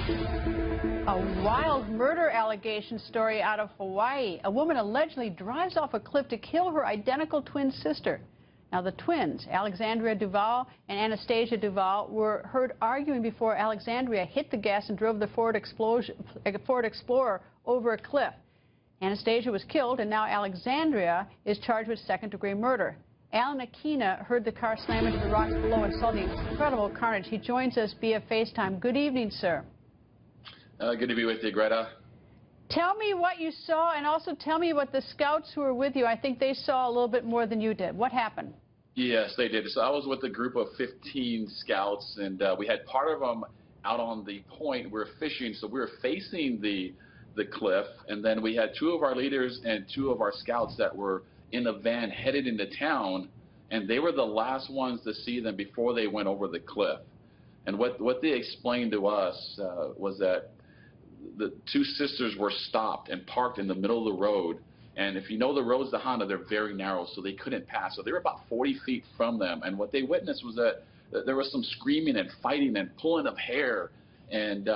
A wild murder allegation story out of Hawaii. A woman allegedly drives off a cliff to kill her identical twin sister. Now, the twins, Alexandria Duval and Anastasia Duval, were heard arguing before Alexandria hit the gas and drove the Ford Explorer over a cliff. Anastasia was killed, and now Alexandria is charged with second-degree murder. Alan Aquina heard the car slam into the rocks below and saw the incredible carnage. He joins us via FaceTime. Good evening, sir. Good to be with you, Greta. Tell me what you saw, and also tell me what the scouts who were with you. I think they saw a little bit more than you did. What happened? Yes, they did. So I was with a group of 15 scouts, and we had part of them out on the point. We were fishing, so we were facing the cliff, and then we had two of our leaders and two of our scouts that were in a van headed into town, and they were the last ones to see them before they went over the cliff. And what they explained to us was that the two sisters were stopped and parked in the middle of the road. And if you know the roads to Honda, they're very narrow, so they couldn't pass. So they were about 40 feet from them. And what they witnessed was that there was some screaming and fighting and pulling of hair. And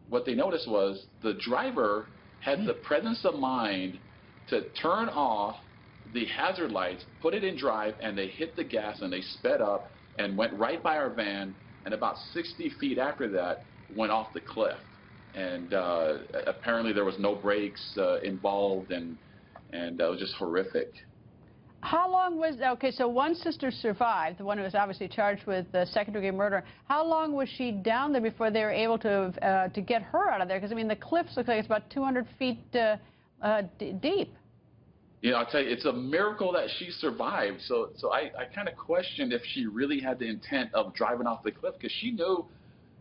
what they noticed was the driver had the presence of mind to turn off the hazard lights, put it in drive, and they hit the gas and they sped up and went right by our van. And about 60 feet after that, went off the cliff, and apparently there was no brakes involved, and it was just horrific. How long was, okay, so one sister survived, the one who was obviously charged with second-degree murder. How long was she down there before they were able to get her out of there? Because, I mean, the cliffs look like it's about 200 feet deep. You know, I'll tell you, it's a miracle that she survived. So I kind of questioned if she really had the intent of driving off the cliff, because she knew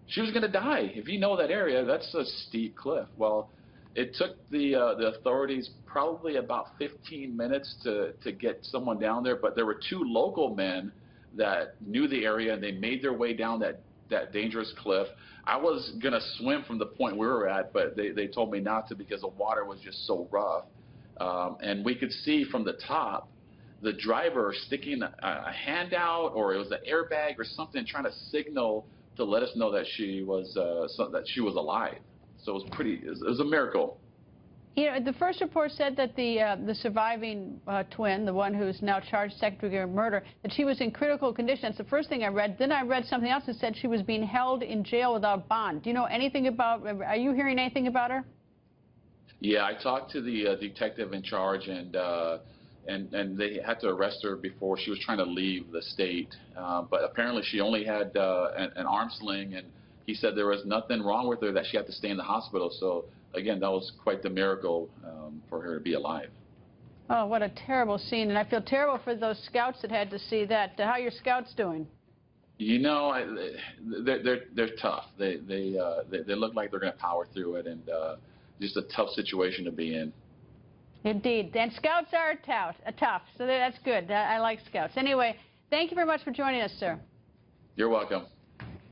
she was going to die. If you know that area, that's a steep cliff. Well, it took the authorities probably about 15 minutes to get someone down there, but there were two local men that knew the area, and they made their way down that dangerous cliff. I was going to swim from the point we were at, but they told me not to because the water was just so rough. And we could see from the top the driver sticking a hand out, or it was an airbag or something, trying to signal to let us know that she was alive. So it was a miracle. You know, the first report said that the surviving twin, the one who's now charged second-degree murder, that she was in critical condition. That's the first thing I read. Then I read something else that said she was being held in jail without bond. Do you know anything about? Are you hearing anything about her? Yeah, I talked to the detective in charge, and they had to arrest her before she was trying to leave the state. But apparently she only had an arm sling, and he said there was nothing wrong with her, that she had to stay in the hospital. So, again, that was quite the miracle for her to be alive. Oh, what a terrible scene. And I feel terrible for those scouts that had to see that. How are your scouts doing? You know, they're tough. They look like they're going to power through it, and just a tough situation to be in. Indeed. And scouts are tough, so that's good. I like scouts. Anyway, thank you very much for joining us, sir. You're welcome.